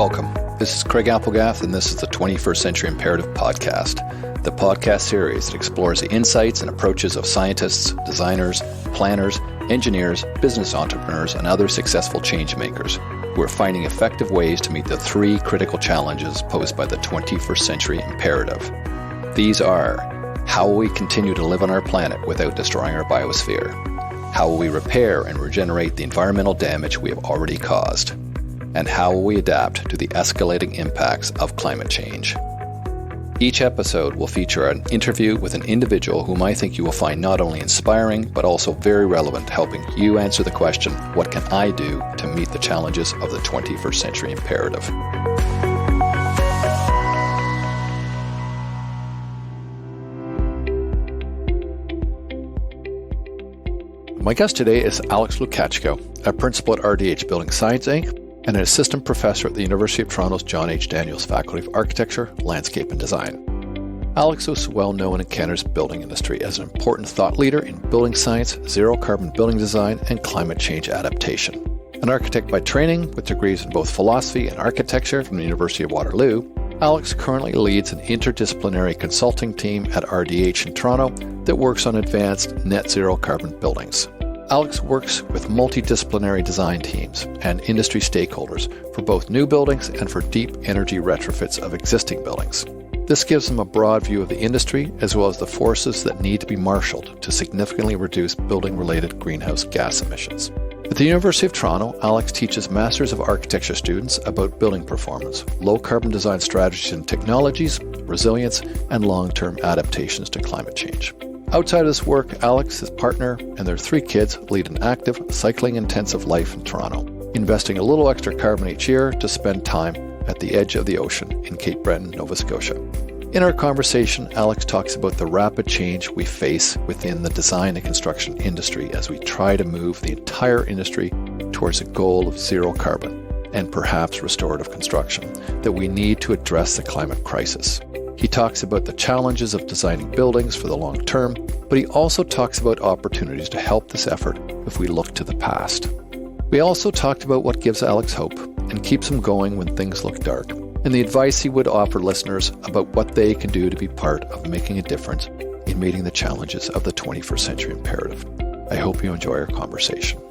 Welcome. This is Craig Applegath, and this is the 21st Century Imperative podcast, the podcast series that explores the insights and approaches of scientists, designers, planners, engineers, business entrepreneurs, and other successful change makers who are finding effective ways to meet the three critical challenges posed by the 21st Century Imperative. These are: how will we continue to live on our planet without destroying our biosphere? How will we repair and regenerate the environmental damage we have already caused? And how will we adapt to the escalating impacts of climate change? Each episode will feature an interview with an individual whom I think you will find not only inspiring, but also very relevant, helping you answer the question, what can I do to meet the challenges of the 21st Century Imperative? My guest today is Alex Lukachko, a principal at RDH Building Science Inc., and an assistant professor at the University of Toronto's John H. Daniels Faculty of Architecture, Landscape and Design. Alex is well known in Canada's building industry as an important thought leader in building science, zero-carbon building design, and climate change adaptation. An architect by training, with degrees in both philosophy and architecture from the University of Waterloo, Alex currently leads an interdisciplinary consulting team at RDH in Toronto that works on advanced net zero carbon buildings. Alex works with multidisciplinary design teams and industry stakeholders for both new buildings and for deep energy retrofits of existing buildings. This gives him a broad view of the industry as well as the forces that need to be marshaled to significantly reduce building-related greenhouse gas emissions. At the University of Toronto, Alex teaches Masters of Architecture students about building performance, low-carbon design strategies and technologies, resilience, and long-term adaptations to climate change. Outside of this work, Alex, his partner, and their three kids lead an active, cycling-intensive life in Toronto, investing a little extra carbon each year to spend time at the edge of the ocean in Cape Breton, Nova Scotia. In our conversation, Alex talks about the rapid change we face within the design and construction industry as we try to move the entire industry towards a goal of zero carbon and perhaps restorative construction, that we need to address the climate crisis. He talks about the challenges of designing buildings for the long term, but he also talks about opportunities to help this effort if we look to the past. We also talked about what gives Alex hope and keeps him going when things look dark, and the advice he would offer listeners about what they can do to be part of making a difference in meeting the challenges of the 21st Century Imperative. I hope you enjoy our conversation.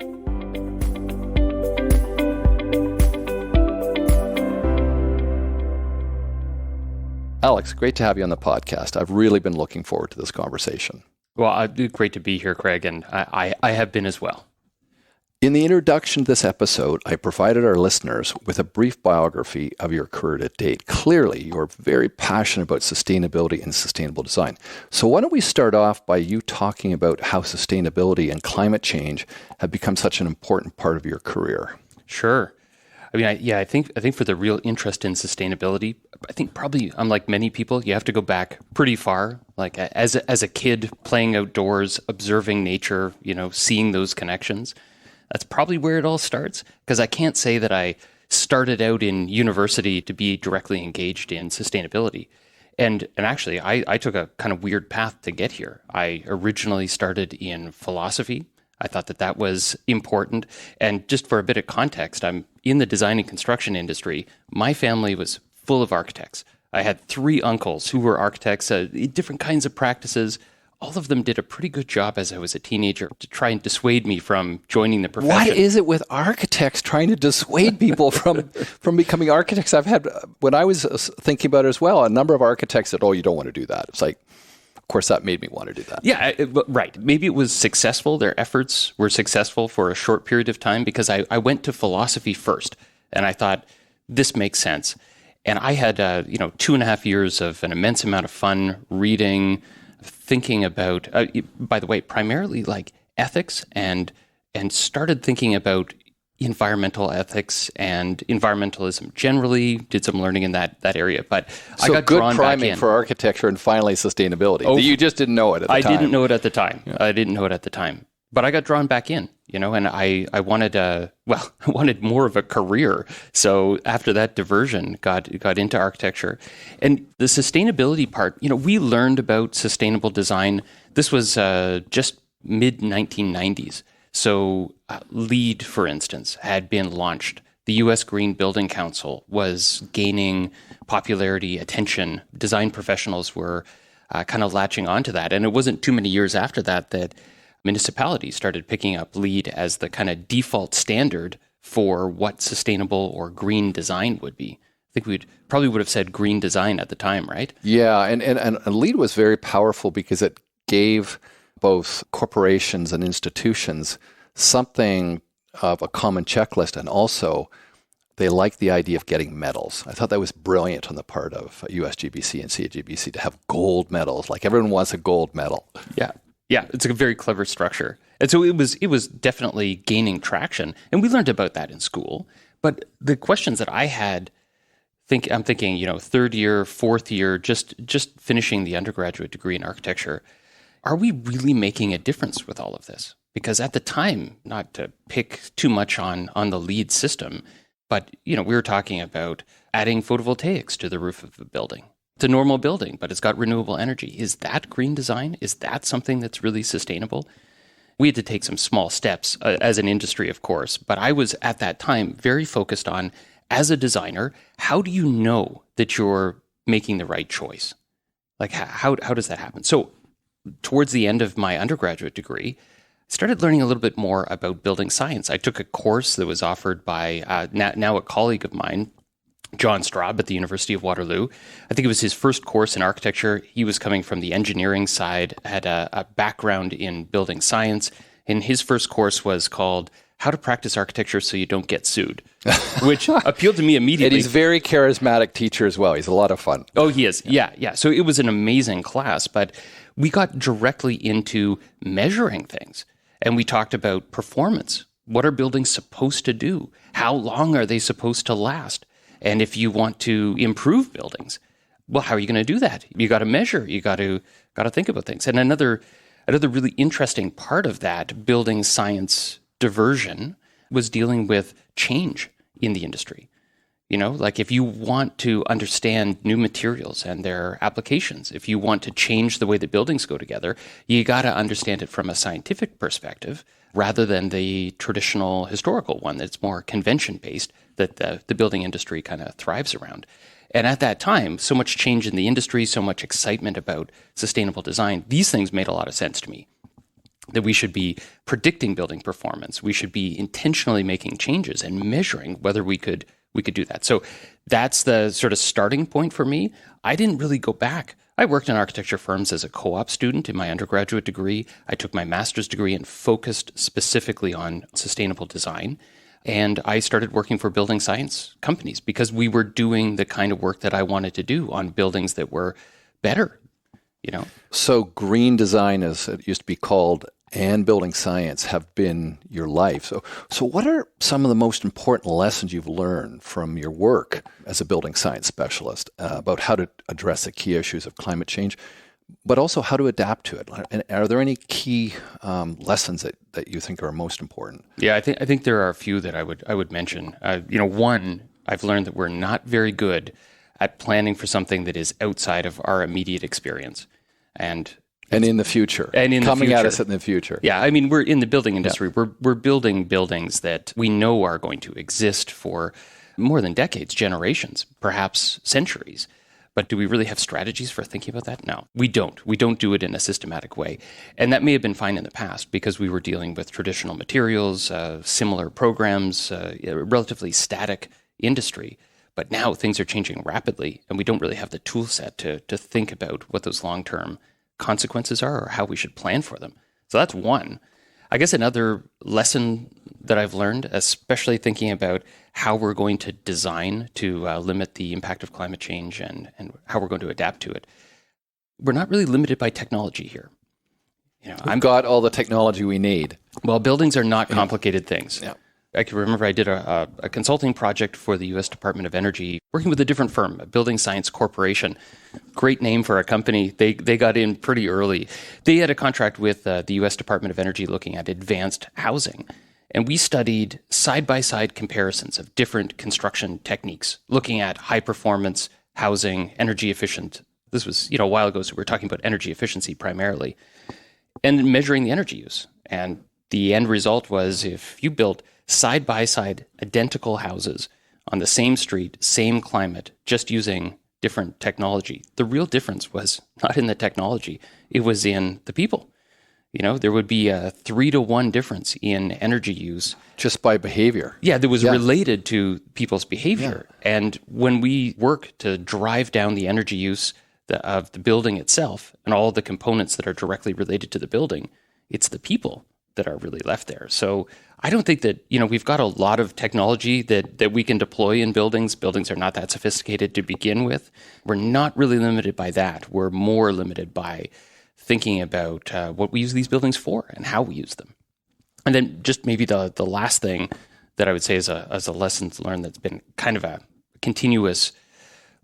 Alex, great to have you on the podcast. I've really been looking forward to this conversation. Well, great to be here, Craig, and I have been as well. In the introduction to this episode, I provided our listeners with a brief biography of your career to date. Clearly, you're very passionate about sustainability and sustainable design. So why don't we start off by you talking about how sustainability and climate change have become such an important part of your career? Sure. I mean, I think for the real interest in sustainability, I think probably, unlike many people, you have to go back pretty far. Like as a kid playing outdoors, observing nature, seeing those connections. That's probably where it all starts. Because I can't say that I started out in university to be directly engaged in sustainability. And actually, I took a kind of weird path to get here. I originally started in philosophy. I thought that was important. And just for a bit of context, I'm in the design and construction industry. My family was full of architects. I had three uncles who were architects, different kinds of practices. All of them did a pretty good job as I was a teenager to try and dissuade me from joining the profession. What is it with architects trying to dissuade people from becoming architects? I've had, when I was thinking about it as well, a number of architects said, oh, you don't want to do that. It's like, of course, that made me want to do that. Yeah, right. Maybe it was successful. Their efforts were successful for a short period of time because I went to philosophy first, and I thought, this makes sense. And I had, 2.5 years of an immense amount of fun reading, thinking about, by the way, primarily like ethics, and started thinking about environmental ethics and environmentalism generally. Did some learning in that area, but so I got good drawn priming back in for architecture and finally sustainability. Oh, you just didn't know it at the time. I didn't know it at the time. Yeah. I didn't know it at the time, but I got drawn back in. And I wanted I wanted more of a career. So after that diversion, got into architecture, and the sustainability part. We learned about sustainable design. This was just mid 1990s. So LEED, for instance, had been launched the U.S. Green Building Council was gaining popularity, attention. Design professionals were kind of latching onto that. And it wasn't too many years after that that municipalities started picking up LEED as the kind of default standard for what sustainable or green design would be. I think we probably would have said green design at the time, right? Yeah, and LEED was very powerful because it gave both corporations and institutions something of a common checklist, and also they liked the idea of getting medals. I thought that was brilliant on the part of USGBC and CGBC to have gold medals. Like everyone wants a gold medal. Yeah, it's a very clever structure. And so it was definitely gaining traction. And we learned about that in school. But the questions that I had, I'm thinking, third year, fourth year, just finishing the undergraduate degree in architecture, are we really making a difference with all of this? Because at the time, not to pick too much on the LEED system, but we were talking about adding photovoltaics to the roof of a building. It's a normal building, but it's got renewable energy. Is that green design? Is that something that's really sustainable? We had to take some small steps as an industry, of course, but I was at that time very focused on, as a designer, how do you know that you're making the right choice? Like, how does that happen? So towards the end of my undergraduate degree, I started learning a little bit more about building science. I took a course that was offered by now a colleague of mine, John Straub at the University of Waterloo. I think it was his first course in architecture. He was coming from the engineering side, had a background in building science, and his first course was called How to Practice Architecture So You Don't Get Sued, which appealed to me immediately. And he's a very charismatic teacher as well. He's a lot of fun. Oh, he is. Yeah. So it was an amazing class, but we got directly into measuring things, and we talked about performance. What are buildings supposed to do? How long are they supposed to last? And if you want to improve buildings, well, how are you going to do that? You got to measure. You got to think about things. And another really interesting part of that building science diversion was dealing with change in the industry. Like if you want to understand new materials and their applications, if you want to change the way that buildings go together, you got to understand it from a scientific perspective rather than the traditional historical one that's more convention-based that the building industry kind of thrives around. And at that time, so much change in the industry, so much excitement about sustainable design, these things made a lot of sense to me. That we should be predicting building performance. We should be intentionally making changes and measuring whether we could do that. So that's the sort of starting point for me. I didn't really go back. I worked in architecture firms as a co-op student in my undergraduate degree. I took my master's degree and focused specifically on sustainable design. And I started working for building science companies because we were doing the kind of work that I wanted to do on buildings that were better, So green design, as it used to be called, and building science have been your life. So what are some of the most important lessons you've learned from your work as a building science specialist about how to address the key issues of climate change, but also how to adapt to it? And are there any key lessons that you think are most important? Yeah, I think there are a few that I would mention. One, I've learned that we're not very good at planning for something that is outside of our immediate experience. And in the future. Coming at us in the future. Yeah, I mean, we're in the building industry. Yeah. We're building buildings that we know are going to exist for more than decades, generations, perhaps centuries. But do we really have strategies for thinking about that? No, we don't. We don't do it in a systematic way. And that may have been fine in the past because we were dealing with traditional materials, similar programs, a relatively static industry. But now things are changing rapidly, and we don't really have the tool set to think about what those long-term consequences are or how we should plan for them. So that's one. I guess another lesson that I've learned, especially thinking about how we're going to design to limit the impact of climate change and how we're going to adapt to it, we're not really limited by technology here. We've got all the technology we need. Well, buildings are not complicated things. Yeah. I can remember I did a consulting project for the U.S. Department of Energy, working with a different firm, a Building Science Corporation. Great name for a company. They got in pretty early. They had a contract with the U.S. Department of Energy looking at advanced housing. And we studied side-by-side comparisons of different construction techniques, looking at high-performance housing, energy efficient. This was a while ago, so we were talking about energy efficiency primarily, and measuring the energy use. And the end result was if you built side by side, identical houses on the same street, same climate, just using different technology. The real difference was not in the technology, it was in the people. There would be a 3-to-1 difference in energy use. Just by behavior. Yeah, that was related to people's behavior. Yeah. And when we work to drive down the energy use of the building itself and all the components that are directly related to the building, it's the people that are really left there. So I don't think that, we've got a lot of technology that we can deploy in buildings. Buildings are not that sophisticated to begin with. We're not really limited by that. We're more limited by thinking about what we use these buildings for and how we use them. And then just maybe the last thing that I would say as a lessons learned that's been kind of a continuous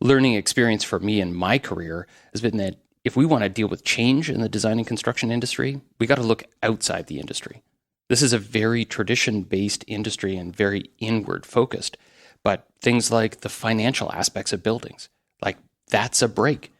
learning experience for me in my career has been that if we want to deal with change in the design and construction industry, we got to look outside the industry. This is a very tradition-based industry and very inward focused, but things like the financial aspects of buildings, like that's a break.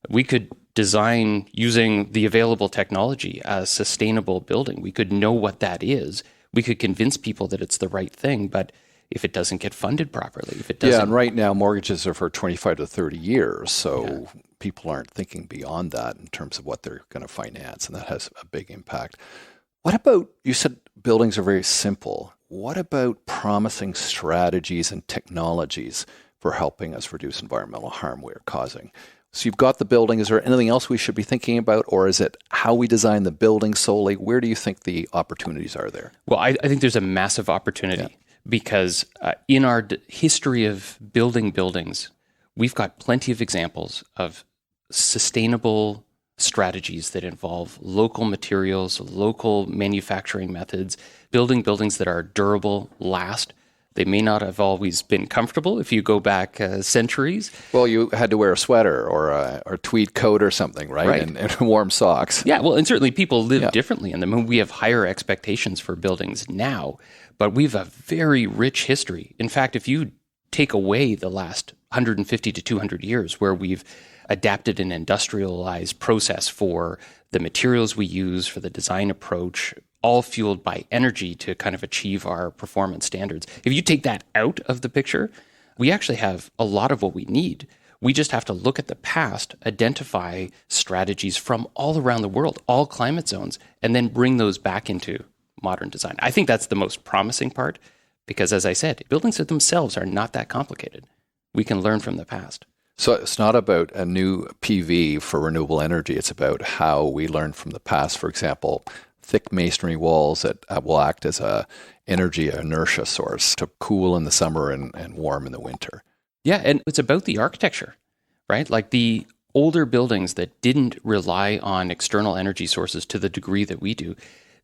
We could design using the available technology a sustainable building. We could know what that is. We could convince people that it's the right thing, but if it doesn't get funded properly, if it doesn't... Yeah, and right now mortgages are for 25 to 30 years, so people aren't thinking beyond that in terms of what they're going to finance, and that has a big impact. What about, you said buildings are very simple. What about promising strategies and technologies for helping us reduce environmental harm we are causing? So you've got the building. Is there anything else we should be thinking about, or is it how we design the building solely? Where do you think the opportunities are there? Well, I think there's a massive opportunity because in our history of building buildings, we've got plenty of examples of sustainable strategies that involve local materials, local manufacturing methods, building buildings that are durable, last. They may not have always been comfortable if you go back centuries. Well, you had to wear a sweater or a tweed coat or something, right? And warm socks. Yeah, well, and certainly people live differently in them. And we have higher expectations for buildings now, but we have a very rich history. In fact, if you take away the last 150 to 200 years where we've adapted an industrialized process for the materials we use, for the design approach, all fueled by energy to kind of achieve our performance standards. If you take that out of the picture, we actually have a lot of what we need. We just have to look at the past, identify strategies from all around the world, all climate zones, and then bring those back into modern design. I think that's the most promising part because, as I said, buildings themselves are not that complicated. We can learn from the past. So it's not about a new PV for renewable energy. It's about how we learn from the past. For example, thick masonry walls that will act as a energy inertia source to cool in the summer and warm in the winter. Yeah, and it's about the architecture, right? Like the older buildings that didn't rely on external energy sources to the degree that we do,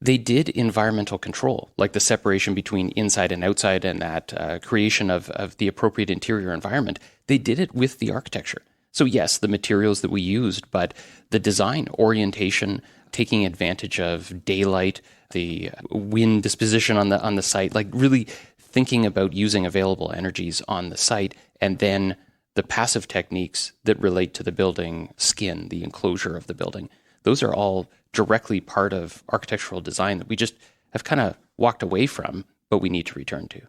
they did environmental control, like the separation between inside and outside and that creation of the appropriate interior environment. They did it with the architecture. So yes, the materials that we used, but the design, orientation, taking advantage of daylight, the wind disposition on the site, like really thinking about using available energies on the site, and then the passive techniques that relate to the building skin, the enclosure of the building. Those are all directly part of architectural design that we just have kind of walked away from, but we need to return to.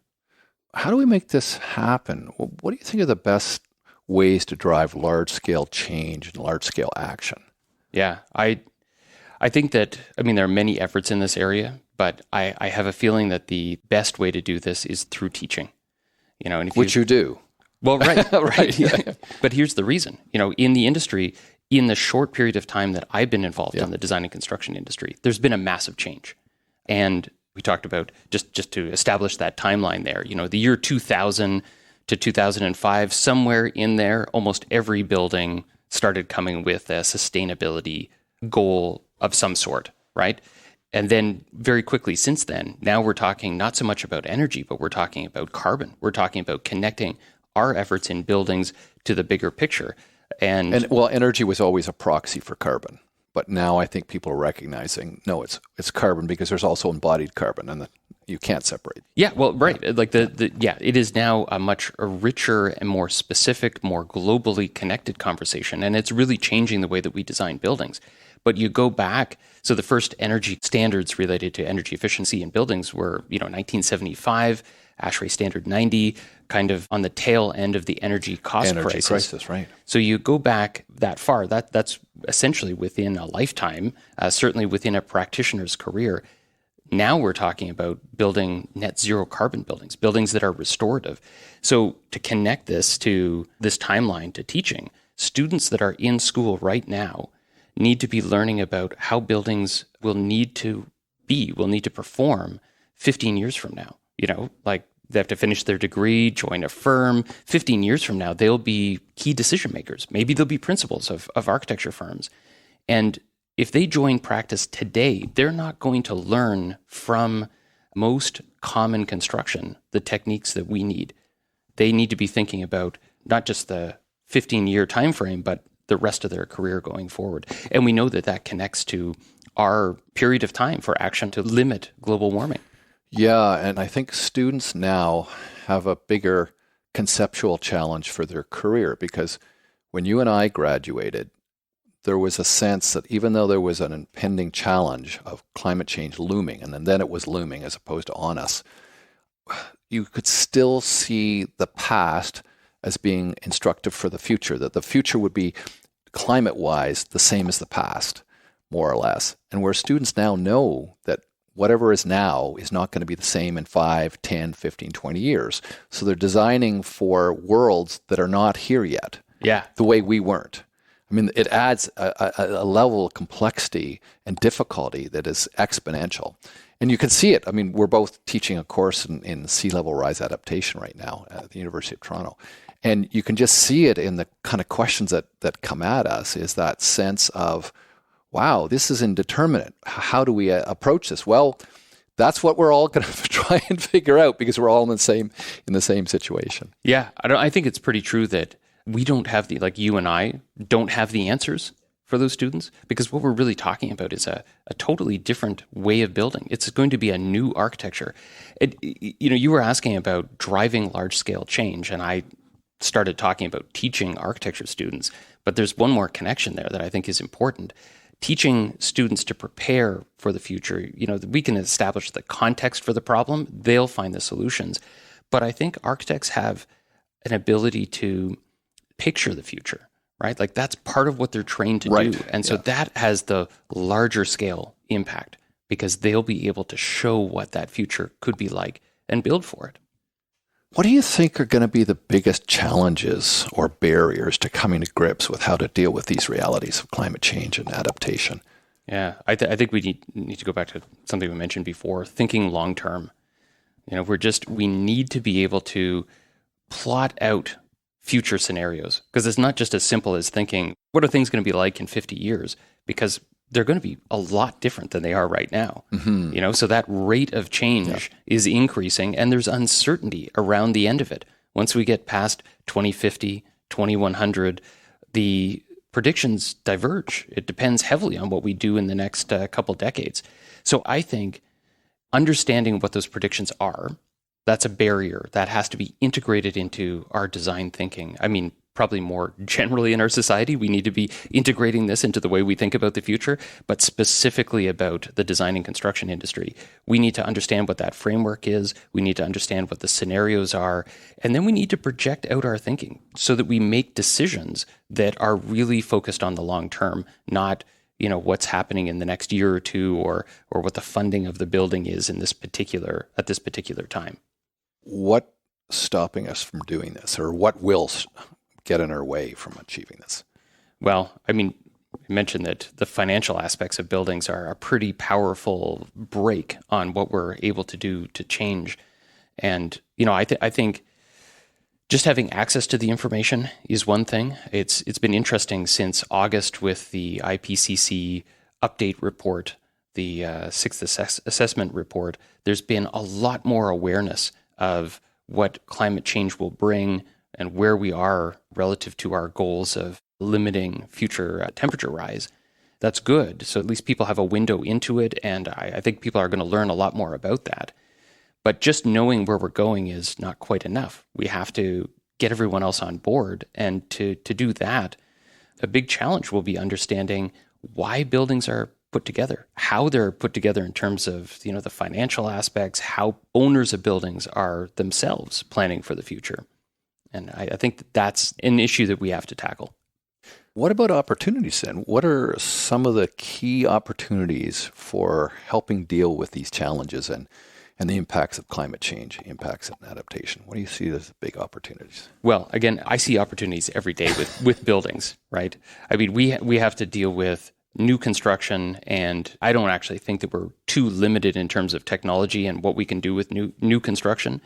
How do we make this happen? What do you think are the best ways to drive large-scale change and large-scale action? Yeah, I think that, there are many efforts in this area, but I have a feeling that the best way to do this is through teaching. And if Which you do. Well, right. Right. Yeah. But here's the reason. In the industry, in the short period of time that I've been involved in the design and construction industry, there's been a massive change. And we talked about, just to establish that timeline there, the year 2000 to 2005, somewhere in there, almost every building started coming with a sustainability goal of some sort, right? And then very quickly since then, now we're talking not so much about energy, but we're talking about carbon. We're talking about connecting our efforts in buildings to the bigger picture. And energy was always a proxy for carbon. But now I think people are recognizing, no, it's carbon because there's also embodied carbon and you can't separate. Yeah, well, right. Like it is now a much richer and more specific, more globally connected conversation. And it's really changing the way that we design buildings. But you go back, so the first energy standards related to energy efficiency in buildings were, 1975, ASHRAE Standard 90, kind of on the tail end of the energy crisis, right? So you go back that far. That's essentially within a lifetime, certainly within a practitioner's career. Now we're talking about building net zero carbon buildings that are restorative. So to connect this to this timeline to teaching, students that are in school right now need to be learning about how buildings will need to perform 15 years from now. Like they have to finish their degree, join a firm. 15 years from now, they'll be key decision makers. Maybe they'll be principals of architecture firms. And if they join practice today, they're not going to learn from most common construction the techniques that we need. They need to be thinking about not just the 15-year time frame, but the rest of their career going forward. And we know that connects to our period of time for action to limit global warming. Yeah, and I think students now have a bigger conceptual challenge for their career, because when you and I graduated, there was a sense that even though there was an impending challenge of climate change looming, and then it was looming as opposed to on us, you could still see the past as being instructive for the future, that the future would be climate-wise the same as the past, more or less. And where students now know that whatever is now is not going to be the same in 5, 10, 15, 20 years. So they're designing for worlds that are not here yet, the way we weren't. I mean, it adds a level of complexity and difficulty that is exponential. And you can see it. I mean, we're both teaching a course in sea level rise adaptation right now at the University of Toronto. And you can just see it in the kind of questions that come at us, is that sense of, wow, this is indeterminate. How do we approach this? Well, that's what we're all going to try and figure out, because we're all in the same situation. Yeah, I think it's pretty true that we don't have you and I don't have the answers for those students, because what we're really talking about is a totally different way of building. It's going to be a new architecture. You were asking about driving large scale change, and I started talking about teaching architecture students, but there's one more connection there that I think is important. Teaching students to prepare for the future, we can establish the context for the problem, they'll find the solutions. But I think architects have an ability to picture the future, right? Like that's part of what they're trained to do. And so that has the larger scale impact, because they'll be able to show what that future could be like and build for it. What do you think are going to be the biggest challenges or barriers to coming to grips with how to deal with these realities of climate change and adaptation? Yeah, I think we need to go back to something we mentioned before, thinking long term. We need to be able to plot out future scenarios, because it's not just as simple as thinking, what are things going to be like in 50 years? Because they're going to be a lot different than they are right now. Mm-hmm. So that rate of change is increasing, and there's uncertainty around the end of it. Once we get past 2050, 2100, the predictions diverge. It depends heavily on what we do in the next couple decades. So I think understanding what those predictions are, that's a barrier that has to be integrated into our design thinking. I mean, probably more generally in our society, we need to be integrating this into the way we think about the future, but specifically about the design and construction industry. We need to understand what that framework is. We need to understand what the scenarios are. And then we need to project out our thinking so that we make decisions that are really focused on the long term, not what's happening in the next year or two, or what the funding of the building is at this particular time. What's stopping us from doing this, or what will get in our way from achieving this? Well, I mean, you mentioned that the financial aspects of buildings are a pretty powerful brake on what we're able to do to change. And, I think just having access to the information is one thing. It's been interesting since August with the IPCC update report, the sixth assessment report. There's been a lot more awareness of what climate change will bring and where we are relative to our goals of limiting future temperature rise. That's good. So at least people have a window into it, and I think people are going to learn a lot more about that. But just knowing where we're going is not quite enough. We have to get everyone else on board, and to do that, a big challenge will be understanding why buildings are put together, how they're put together in terms of, the financial aspects, how owners of buildings are themselves planning for the future. And I think that's an issue that we have to tackle. What about opportunities then? What are some of the key opportunities for helping deal with these challenges and the impacts of climate change, impacts of adaptation? What do you see as the big opportunities? Well, again, I see opportunities every day with buildings, right? I mean, we have to deal with new construction, and I don't actually think that we're too limited in terms of technology and what we can do with new construction.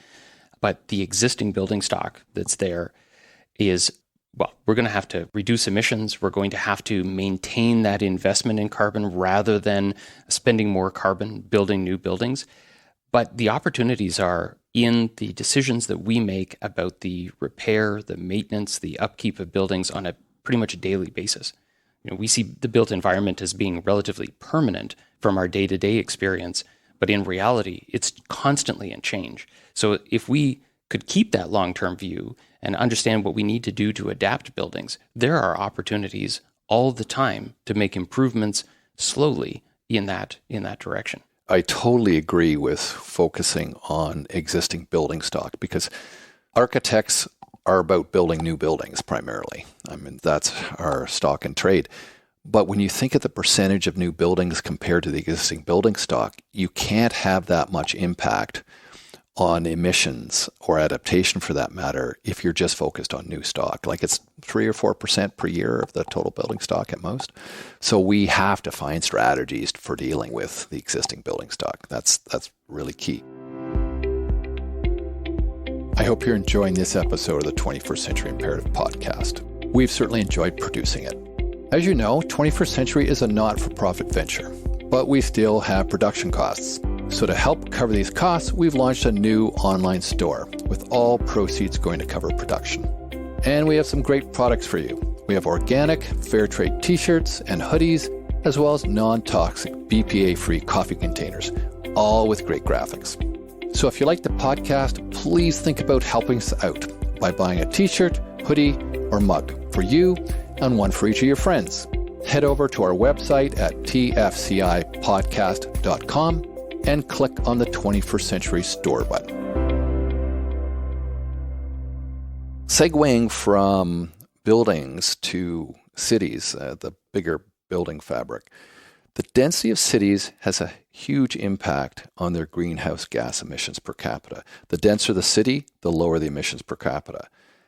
But the existing building stock that's there is, well, we're going to have to reduce emissions. We're going to have to maintain that investment in carbon rather than spending more carbon building new buildings. But the opportunities are in the decisions that we make about the repair, the maintenance, the upkeep of buildings on a pretty much a daily basis. We see the built environment as being relatively permanent from our day-to-day experience, but in reality, it's constantly in change. So if we could keep that long-term view and understand what we need to do to adapt buildings, there are opportunities all the time to make improvements slowly in that direction. I totally agree with focusing on existing building stock, because architects are about building new buildings primarily. I mean, that's our stock and trade. But when you think of the percentage of new buildings compared to the existing building stock, you can't have that much impact on emissions or adaptation for that matter if you're just focused on new stock. Like it's 3 or 4% per year of the total building stock at most. So we have to find strategies for dealing with the existing building stock. That's really key. I hope you're enjoying this episode of the 21st Century Imperative podcast. We've certainly enjoyed producing it. As you know, 21st Century is a not-for-profit venture, but we still have production costs. So to help cover these costs, we've launched a new online store with all proceeds going to cover production. And we have some great products for you. We have organic, fair trade t-shirts and hoodies, as well as non-toxic, BPA-free coffee containers, all with great graphics. So if you like the podcast, please think about helping us out by buying a t-shirt, hoodie, or mug for you and one for each of your friends. Head over to our website at tfcipodcast.com and click on the 21st Century Store button. Segueing from buildings to cities, the bigger building fabric, the density of cities has a huge impact on their greenhouse gas emissions per capita. The denser the city, the lower the emissions per capita.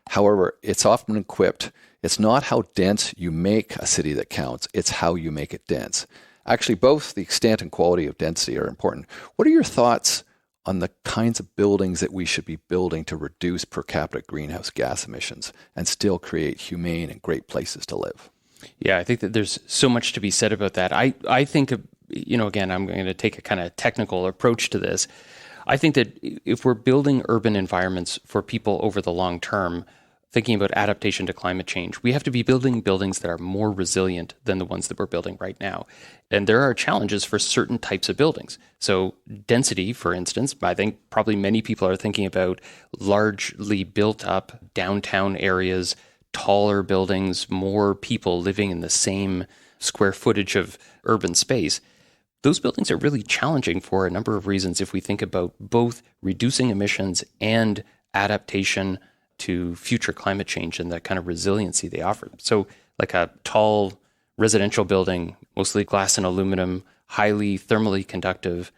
However, it's often equipped. It's not how dense you make a city that counts, it's how you make it dense. Actually, both the extent and quality of density are important. What are your thoughts on the kinds of buildings that we should be building to reduce per capita greenhouse gas emissions and still create humane and great places to live? Yeah, I think that there's so much to be said about that. I think, again, I'm going to take a kind of technical approach to this. I think that if we're building urban environments for people over the long term, thinking about adaptation to climate change, we have to be building buildings that are more resilient than the ones that we're building right now. And there are challenges for certain types of buildings. So density, for instance, I think probably many people are thinking about largely built up downtown areas, taller buildings, more people living in the same square footage of urban space. Those buildings are really challenging for a number of reasons if we think about both reducing emissions and adaptation to future climate change and the kind of resiliency they offer. So like a tall residential building, mostly glass and aluminum, highly thermally conductive,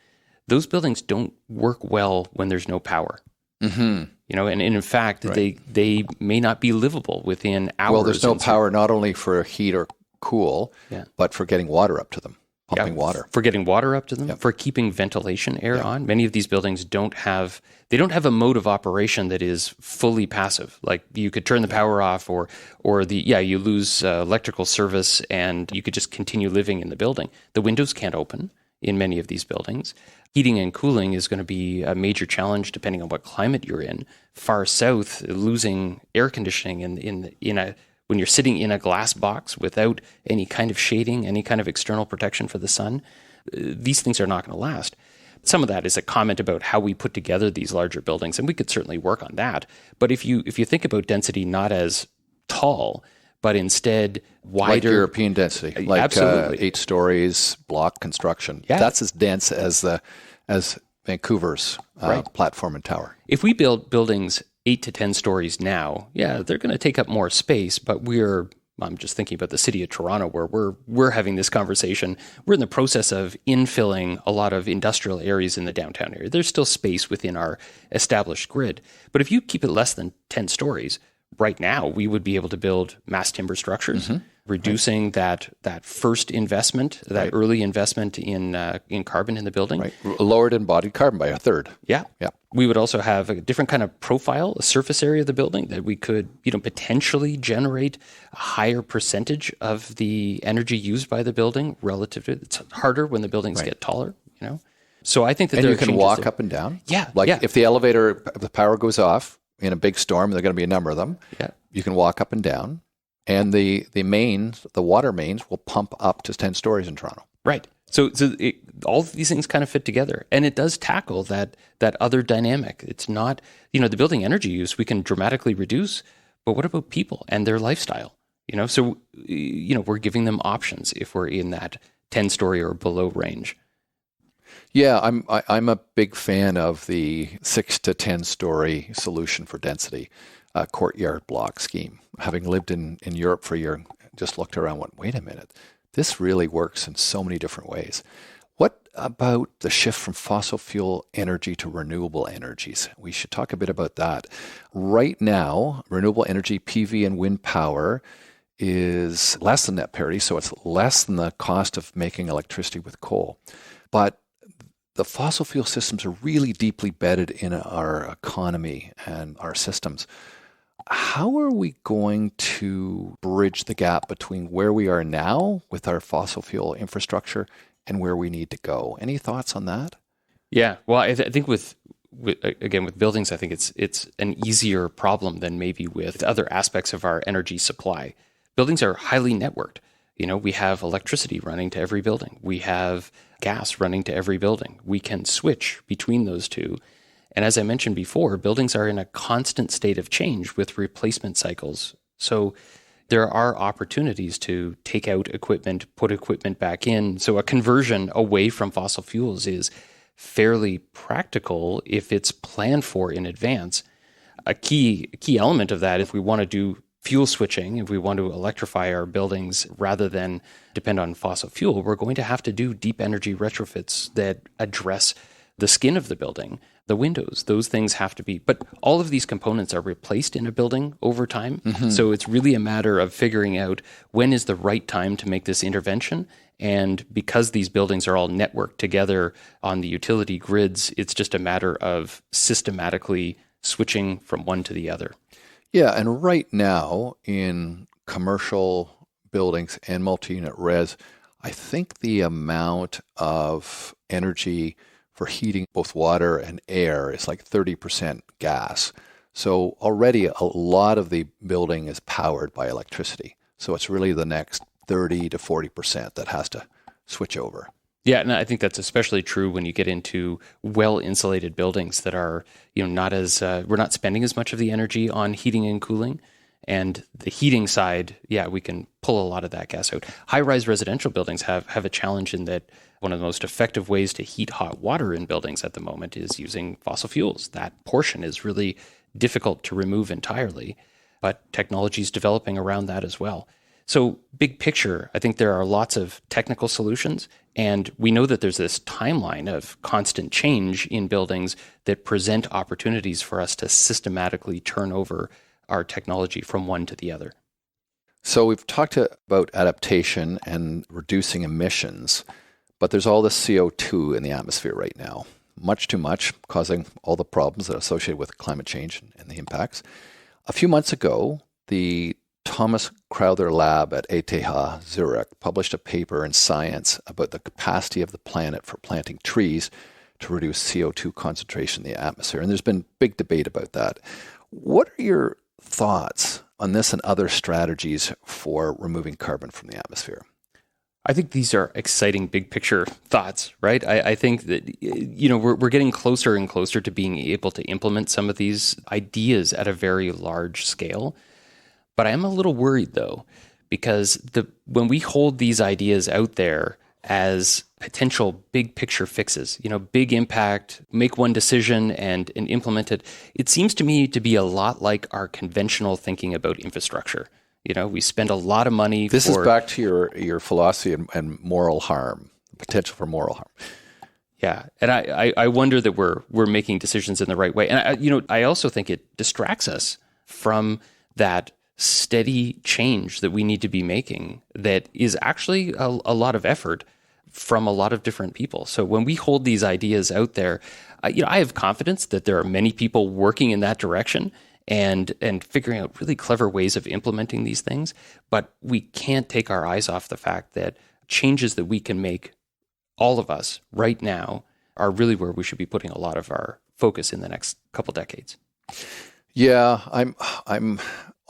those buildings don't work well when there's no power. Mm-hmm. And in fact, right, they may not be livable within hours. Well, there's no power not only for heat or cool, but for getting water up to them, pumping water. For getting water up to them, for keeping ventilation air on. Many of these buildings don't have a mode of operation that is fully passive. Like you could turn the power off or you lose electrical service and you could just continue living in the building. The windows can't open in many of these buildings. Heating and cooling is going to be a major challenge depending on what climate you're in. Far south, losing air conditioning when you're sitting in a glass box without any kind of shading, any kind of external protection for the sun, these things are not going to last. Some of that is a comment about how we put together these larger buildings, and we could certainly work on that. But if you think about density not as tall, but instead wider. Like European density, like Absolutely. 8 stories, block construction. Yeah. That's as dense as Vancouver's Right. platform and tower. If we build buildings 8 to 10 stories now, yeah, they're going to take up more space, but I'm just thinking about the city of Toronto where we're having this conversation. We're in the process of infilling a lot of industrial areas in the downtown area. There's still space within our established grid. But if you keep it less than 10 stories, right now we would be able to build mass timber structures, reducing that first investment, that early investment in carbon in the building. Right. Lowered embodied carbon by a third. Yeah. Yeah. We would also have a different kind of profile, a surface area of the building that we could, potentially generate a higher percentage of the energy used by the building relative to it's harder when the buildings get taller, So I think that And you can walk up and down. Yeah. Like if the power goes off in a big storm, there are going to be a number of them. Yeah. You can walk up and down. And the water mains will pump up to 10 stories in Toronto. Right. So all of these things kind of fit together, and it does tackle that other dynamic. It's not, the building energy use we can dramatically reduce, but what about people and their lifestyle? So we're giving them options if we're in that 10-story or below range. Yeah, I'm a big fan of the 6 to 10-story solution for density, courtyard block scheme. Having lived in Europe for a year, just looked around and went, wait a minute, this really works in so many different ways. What about the shift from fossil fuel energy to renewable energies? We should talk a bit about that. Right now, renewable energy, PV and wind power, is less than net parity, so it's less than the cost of making electricity with coal. But the fossil fuel systems are really deeply bedded in our economy and our systems. How are we going to bridge the gap between where we are now with our fossil fuel infrastructure and where we need to go? Any thoughts on that? Yeah, well, I think with buildings, I think it's an easier problem than maybe with other aspects of our energy supply. Buildings are highly networked. We have electricity running to every building. We have gas running to every building. We can switch between those two. And as I mentioned before, buildings are in a constant state of change with replacement cycles. So there are opportunities to take out equipment, put equipment back in. So a conversion away from fossil fuels is fairly practical if it's planned for in advance. A key element of that, if we want to do fuel switching, if we want to electrify our buildings rather than depend on fossil fuel, we're going to have to do deep energy retrofits that address the skin of the building, the windows, those things have to be. But all of these components are replaced in a building over time. So it's really a matter of figuring out when is the right time to make this intervention. And because these buildings are all networked together on the utility grids, it's just a matter of systematically switching from one to the other. Yeah, and right now in commercial buildings and multi-unit res, I think the amount of energy for heating both water and air is like 30% gas. So already a lot of the building is powered by electricity. So it's really the next 30 to 40% that has to switch over. Yeah, and I think that's especially true when you get into well-insulated buildings that are, not as we're not spending as much of the energy on heating and cooling. And the heating side, we can pull a lot of that gas out. High-rise residential buildings have a challenge in that one of the most effective ways to heat hot water in buildings at the moment is using fossil fuels. That portion is really difficult to remove entirely, but technology is developing around that as well. So big picture, I think there are lots of technical solutions, and we know that there's this timeline of constant change in buildings that present opportunities for us to systematically turn over our technology from one to the other. So we've talked about adaptation and reducing emissions, but there's all this CO2 in the atmosphere right now, much too much, causing all the problems that are associated with climate change and the impacts. A few months ago, the Thomas Crowther Lab at ETH Zurich published a paper in Science about the capacity of the planet for planting trees to reduce CO2 concentration in the atmosphere. And there's been big debate about that. What are your thoughts on this and other strategies for removing carbon from the atmosphere? I think these are exciting big picture thoughts, right? I think that, we're getting closer and closer to being able to implement some of these ideas at a very large scale. But I am a little worried, though, because when we hold these ideas out there as potential big picture fixes, big impact, make one decision and implement it, it seems to me to be a lot like our conventional thinking about infrastructure. We spend a lot of money. This is back to your philosophy and moral harm, potential for moral harm. Yeah, and I wonder that we're making decisions in the right way. And I also think it distracts us from that steady change that we need to be making that is actually a lot of effort from a lot of different people. So when we hold these ideas out there, I have confidence that there are many people working in that direction and figuring out really clever ways of implementing these things. But we can't take our eyes off the fact that changes that we can make, all of us right now, are really where we should be putting a lot of our focus in the next couple decades. Yeah, I'm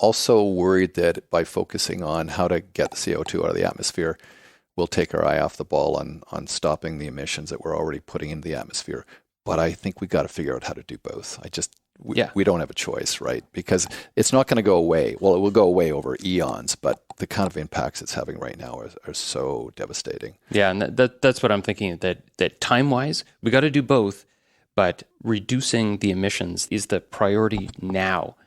also worried that by focusing on how to get the CO2 out of the atmosphere, we'll take our eye off the ball on stopping the emissions that we're already putting into the atmosphere. But I think we got to figure out how to do both. We don't have a choice, right? Because it's not going to go away. Well, it will go away over eons, but the kind of impacts it's having right now are so devastating. Yeah, and that's what I'm thinking, that time-wise, we got to do both, but reducing the emissions is the priority now.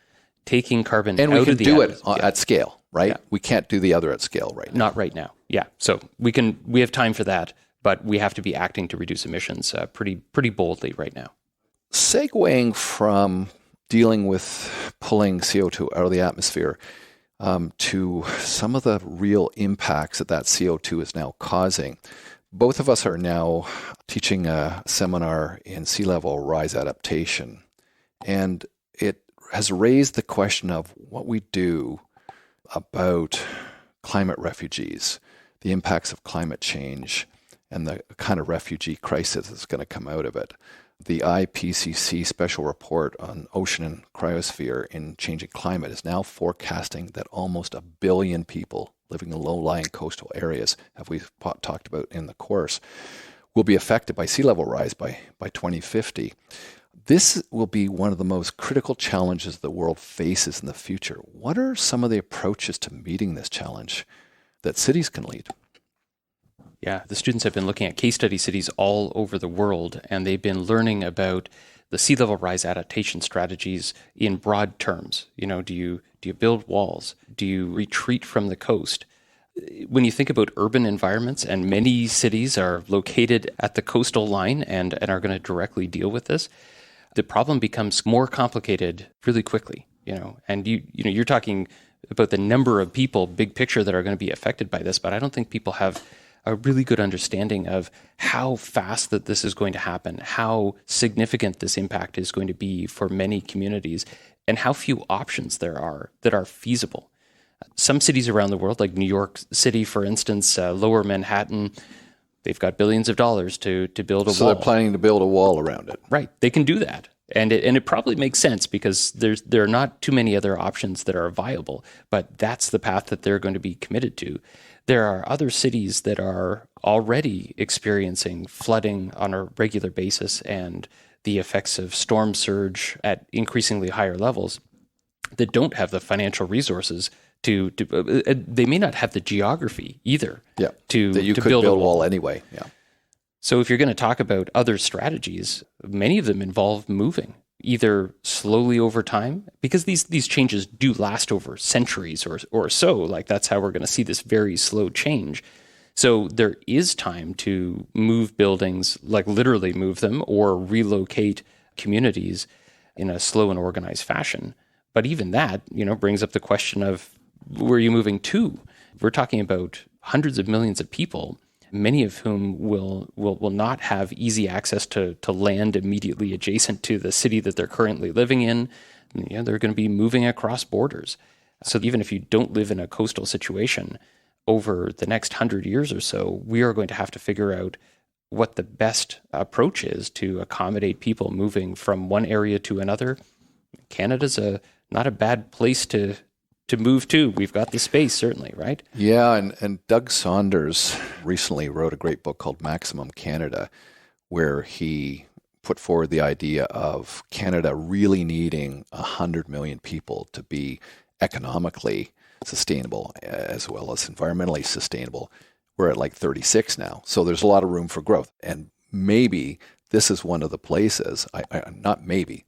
Taking carbon out of the atmosphere. And we can do it at scale, right? Yeah. We can't do the other at scale right now. Not right now. Yeah. So we have time for that, but we have to be acting to reduce emissions pretty boldly right now. Segueing from dealing with pulling CO2 out of the atmosphere to some of the real impacts that CO2 is now causing. Both of us are now teaching a seminar in sea level rise adaptation, and it has raised the question of what we do about climate refugees, the impacts of climate change, and the kind of refugee crisis that's going to come out of it. The IPCC special report on ocean and cryosphere in changing climate is now forecasting that almost 1 billion people living in low-lying coastal areas, as we've talked about in the course, will be affected by sea level rise by 2050. This will be one of the most critical challenges the world faces in the future. What are some of the approaches to meeting this challenge that cities can lead? Yeah, the students have been looking at case study cities all over the world, and they've been learning about the sea level rise adaptation strategies in broad terms. Do you build walls? Do you retreat from the coast? When you think about urban environments, and many cities are located at the coastal line and are going to directly deal with this, the problem becomes more complicated really quickly. And you're talking about the number of people, big picture, that are going to be affected by this, but I don't think people have a really good understanding of how fast that this is going to happen, how significant this impact is going to be for many communities, and how few options there are that are feasible. Some cities around the world, like New York City, for instance, Lower Manhattan, they've got billions of dollars to build a wall. So they're planning to build a wall around it. Right. They can do that. And it probably makes sense because there are not too many other options that are viable, but that's the path that they're going to be committed to. There are other cities that are already experiencing flooding on a regular basis and the effects of storm surge at increasingly higher levels that don't have the financial resources to they may not have the geography either. Yeah, to that you to could build a wall anyway. Yeah. So if you're going to talk about other strategies, many of them involve moving, either slowly over time, because these changes do last over centuries or so. Like that's how we're going to see this very slow change. So there is time to move buildings, like literally move them, or relocate communities in a slow and organized fashion. But even that, brings up the question of where are you moving to? We're talking about hundreds of millions of people, many of whom will not have easy access to land immediately adjacent to the city that they're currently living in. They're going to be moving across borders. So even if you don't live in a coastal situation, over the next 100 years or so, we are going to have to figure out what the best approach is to accommodate people moving from one area to another. Canada's not a bad place to move to. We've got the space, certainly, right? Yeah, and Doug Saunders recently wrote a great book called Maximum Canada, where he put forward the idea of Canada really needing 100 million people to be economically sustainable as well as environmentally sustainable. We're at like 36 now. So there's a lot of room for growth. And maybe this is one of the places,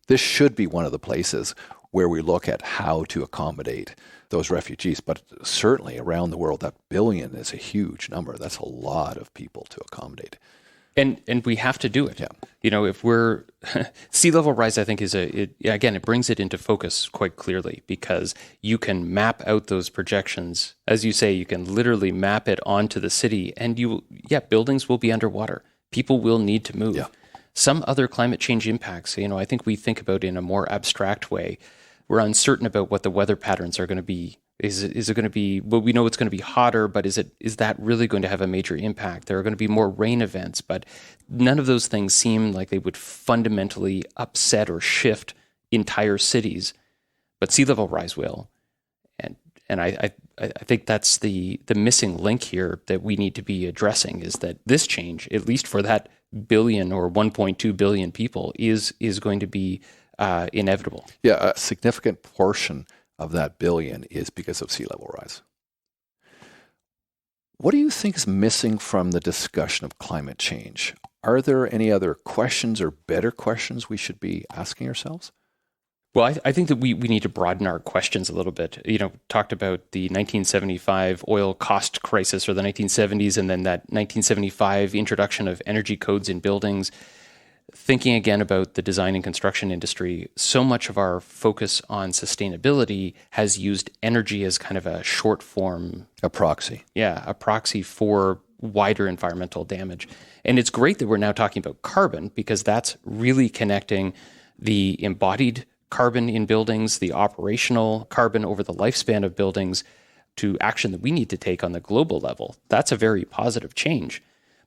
this should be one of the places where we look at how to accommodate those refugees. But certainly around the world, that billion is a huge number. That's a lot of people to accommodate. And we have to do it. Yeah. You know, if we're sea level rise, I think it brings it into focus quite clearly, because you can map out those projections. As you say, you can literally map it onto the city, and buildings will be underwater. People will need to move. Yeah. Some other climate change impacts, you know, I think we think about in a more abstract way. We're uncertain about what the weather patterns are going to be. Is it going to be, well, we know it's going to be hotter, but is that really going to have a major impact? There are going to be more rain events, but none of those things seem like they would fundamentally upset or shift entire cities. But sea level rise will. And I think that's the missing link here that we need to be addressing, is that this change, at least for that billion or 1.2 billion people, is going to be inevitable. Yeah, a significant portion of that billion is because of sea level rise. What do you think is missing from the discussion of climate change? Are there any other questions or better questions we should be asking ourselves? Well, I think that we need to broaden our questions a little bit. You know, talked about the 1975 oil cost crisis, or the 1970s, and then that 1975 introduction of energy codes in buildings. Thinking again about the design and construction industry, so much of our focus on sustainability has used energy as kind of a short form. A proxy. Yeah, a proxy for wider environmental damage. And it's great that we're now talking about carbon, because that's really connecting the embodied carbon in buildings, the operational carbon over the lifespan of buildings, to action that we need to take on the global level. That's a very positive change.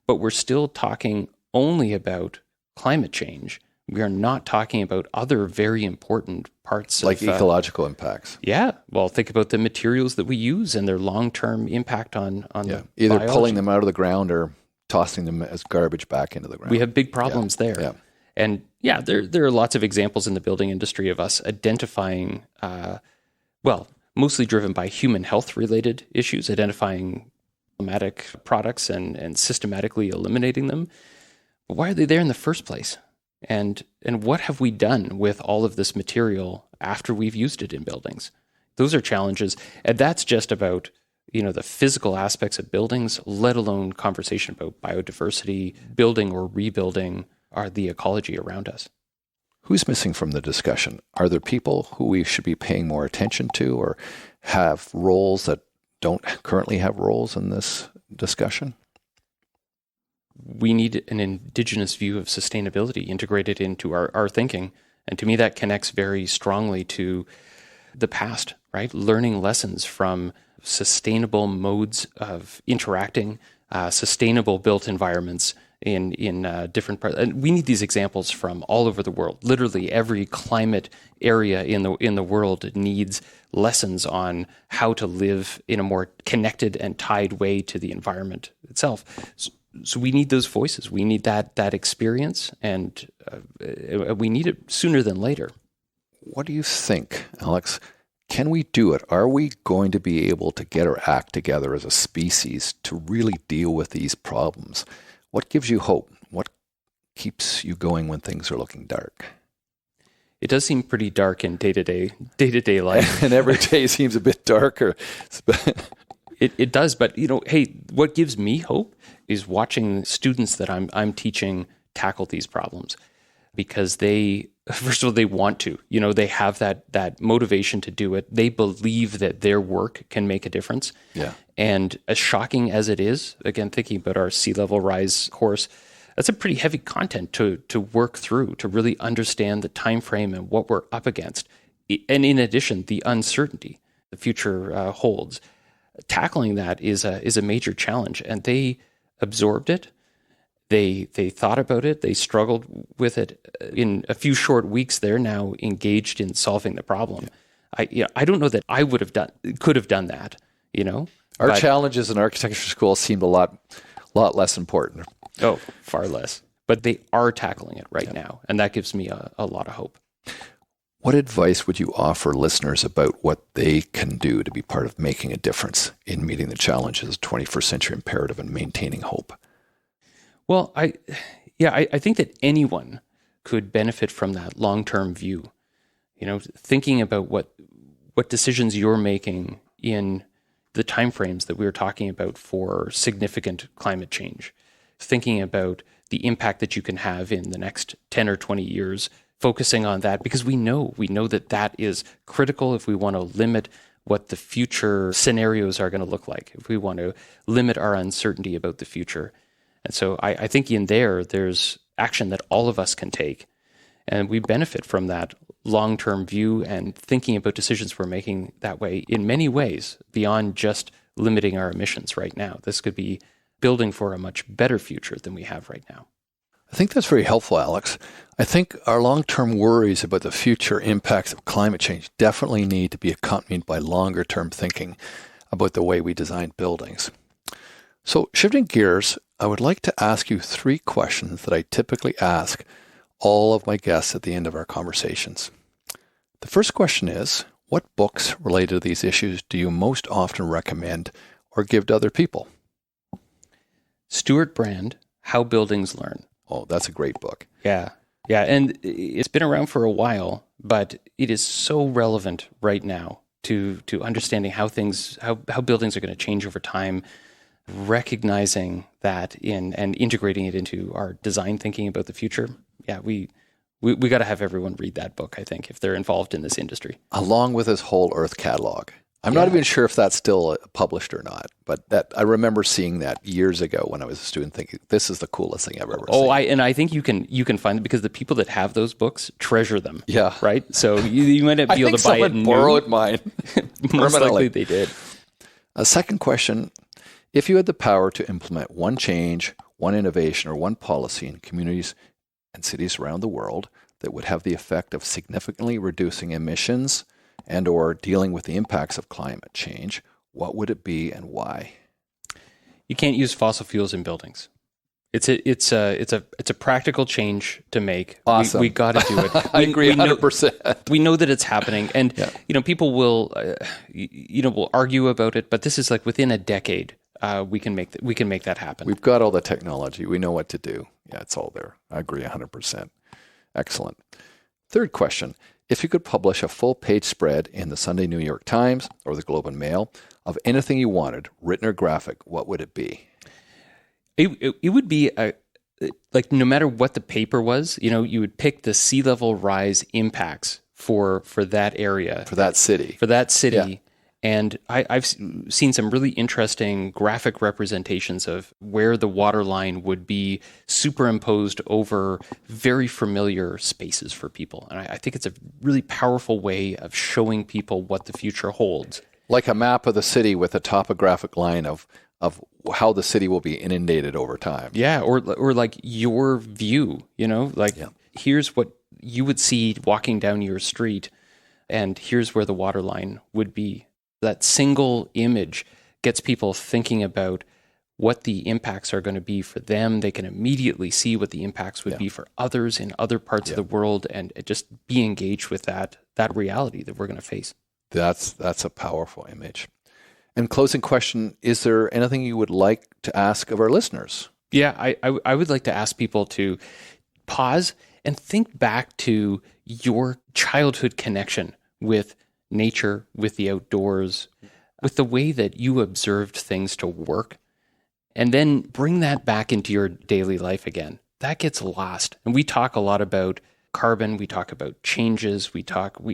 But we're still talking only about climate change. We are not talking about other very important parts like ecological impacts. Yeah. Well, think about the materials that we use and their long-term impact on the either biology. Pulling them out of the ground or tossing them as garbage back into the ground. We have big problems there. Yeah. And there are lots of examples in the building industry of us identifying, mostly driven by human health related issues, identifying problematic products and systematically eliminating them. But why are they there in the first place? And what have we done with all of this material after we've used it in buildings? Those are challenges. And that's just about, you know, the physical aspects of buildings, let alone conversation about biodiversity, building or rebuilding the ecology around us. Who's missing from the discussion? Are there people who we should be paying more attention to, or have roles that don't currently have roles in this discussion? We need an Indigenous view of sustainability integrated into our thinking. And to me, that connects very strongly to the past, right? Learning lessons from sustainable modes of interacting, sustainable built environments in different parts. And we need these examples from all over the world. Literally every climate area in the world needs lessons on how to live in a more connected and tied way to the environment itself. So we need those voices. We need that experience, and we need it sooner than later. What do you think, Alex? Can we do it? Are we going to be able to get our act together as a species to really deal with these problems? What gives you hope? What keeps you going when things are looking dark? It does seem pretty dark in day-to-day life. And every day seems a bit darker. It does, but hey, what gives me hope is watching students that I'm teaching tackle these problems, because they, first of all, they want to. They have that motivation to do it. They believe that their work can make a difference. Yeah. And as shocking as it is, again, thinking about our sea level rise course, that's a pretty heavy content to work through, to really understand the time frame and what we're up against. And in addition, the uncertainty the future holds. Tackling that is a major challenge, and they absorbed it. They thought about it. They struggled with it. In a few short weeks, they're now engaged in solving the problem. I don't know that I could have done that. Our challenges in architecture school seemed a lot less important. Oh, far less. But they are tackling it right now, and that gives me a lot of hope. What advice would you offer listeners about what they can do to be part of making a difference in meeting the challenges of 21st century imperative and maintaining hope? Well, I think that anyone could benefit from that long-term view. Thinking about what decisions you're making in the timeframes that we were talking about for significant climate change, thinking about the impact that you can have in the next 10 or 20 years, focusing on that, because we know that is critical if we want to limit what the future scenarios are going to look like, if we want to limit our uncertainty about the future. And so I think there's action that all of us can take, and we benefit from that long-term view and thinking about decisions we're making that way in many ways beyond just limiting our emissions right now. This could be building for a much better future than we have right now. I think that's very helpful, Alex. I think our long-term worries about the future impacts of climate change definitely need to be accompanied by longer-term thinking about the way we design buildings. So shifting gears, I would like to ask you 3 questions that I typically ask all of my guests at the end of our conversations. The first question is, what books related to these issues do you most often recommend or give to other people? Stuart Brand, How Buildings Learn. Oh, that's a great book. Yeah. And it's been around for a while, but it is so relevant right now to understanding how buildings are going to change over time, recognizing that and integrating it into our design thinking about the future. Yeah, we got to have everyone read that book, I think, if they're involved in this industry. Along with his whole Earth catalog. I'm not even sure if that's still published or not, but that I remember seeing that years ago when I was a student, thinking this is the coolest thing I've ever seen. I think you can find it because the people that have those books treasure them. Yeah, right. So you might not be able to buy it. Someone borrowed mine. Most likely they did. A second question: if you had the power to implement one change, one innovation, or one policy in communities and cities around the world that would have the effect of significantly reducing emissions and or dealing with the impacts of climate change, what would it be and why? You can't use fossil fuels in buildings. It's a practical change to make. Awesome. We got to do it. I agree 100%. We know that it's happening, and people will will argue about it, but this is like within a decade. We can make that happen. We've got all the technology. We know what to do. Yeah, it's all there. I agree 100%. Excellent. Third question. If you could publish a full-page spread in the Sunday New York Times or the Globe and Mail of anything you wanted, written or graphic, what would it be? It would be no matter what the paper was, you would pick the sea level rise impacts for that area. For that city. Yeah. And I've seen some really interesting graphic representations of where the water line would be superimposed over very familiar spaces for people. And I think it's a really powerful way of showing people what the future holds. Like a map of the city with a topographic line of how the city will be inundated over time. Yeah, or like your view, here's what you would see walking down your street, and here's where the water line would be. That single image gets people thinking about what the impacts are going to be for them. They can immediately see what the impacts would be for others in other parts of the world, and just be engaged with that reality that we're going to face. That's a powerful image. And closing question, is there anything you would like to ask of our listeners? Yeah, I would like to ask people to pause and think back to your childhood connection with nature, with the outdoors, with the way that you observed things to work, and then bring that back into your daily life again. That gets lost. And we talk a lot about carbon, we talk about changes, we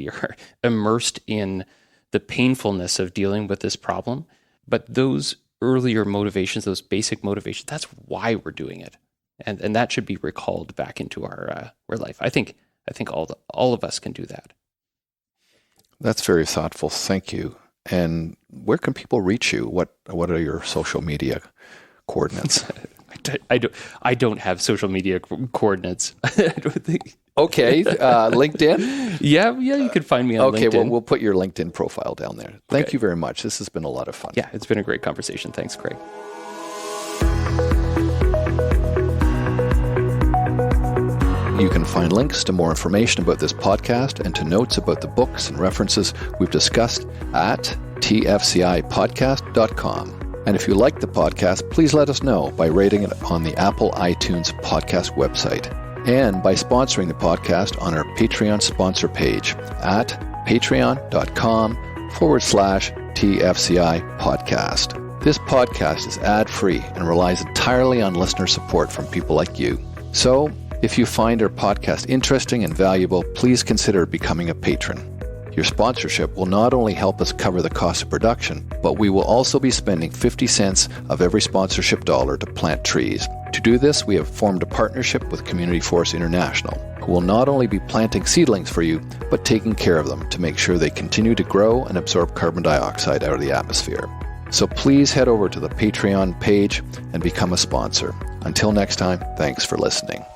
are immersed in the painfulness of dealing with this problem. But those earlier motivations, those basic motivations, that's why we're doing it. And that should be recalled back into our life. I think all of us can do that. That's very thoughtful. Thank you. And where can people reach you? What are your social media coordinates? I don't have social media coordinates. I don't think. Okay, LinkedIn? Yeah, you can find me on LinkedIn. Okay, well, we'll put your LinkedIn profile down there. Thank you very much. This has been a lot of fun. Yeah, it's been a great conversation. Thanks, Craig. You can find links to more information about this podcast and to notes about the books and references we've discussed at tfcipodcast.com. And if you like the podcast, please let us know by rating it on the Apple iTunes podcast website and by sponsoring the podcast on our Patreon sponsor page at patreon.com/TFCI podcast. This podcast is ad-free and relies entirely on listener support from people like you. So, if you find our podcast interesting and valuable, please consider becoming a patron. Your sponsorship will not only help us cover the cost of production, but we will also be spending 50 cents of every sponsorship dollar to plant trees. To do this, we have formed a partnership with Community Forest International, who will not only be planting seedlings for you, but taking care of them to make sure they continue to grow and absorb carbon dioxide out of the atmosphere. So please head over to the Patreon page and become a sponsor. Until next time, thanks for listening.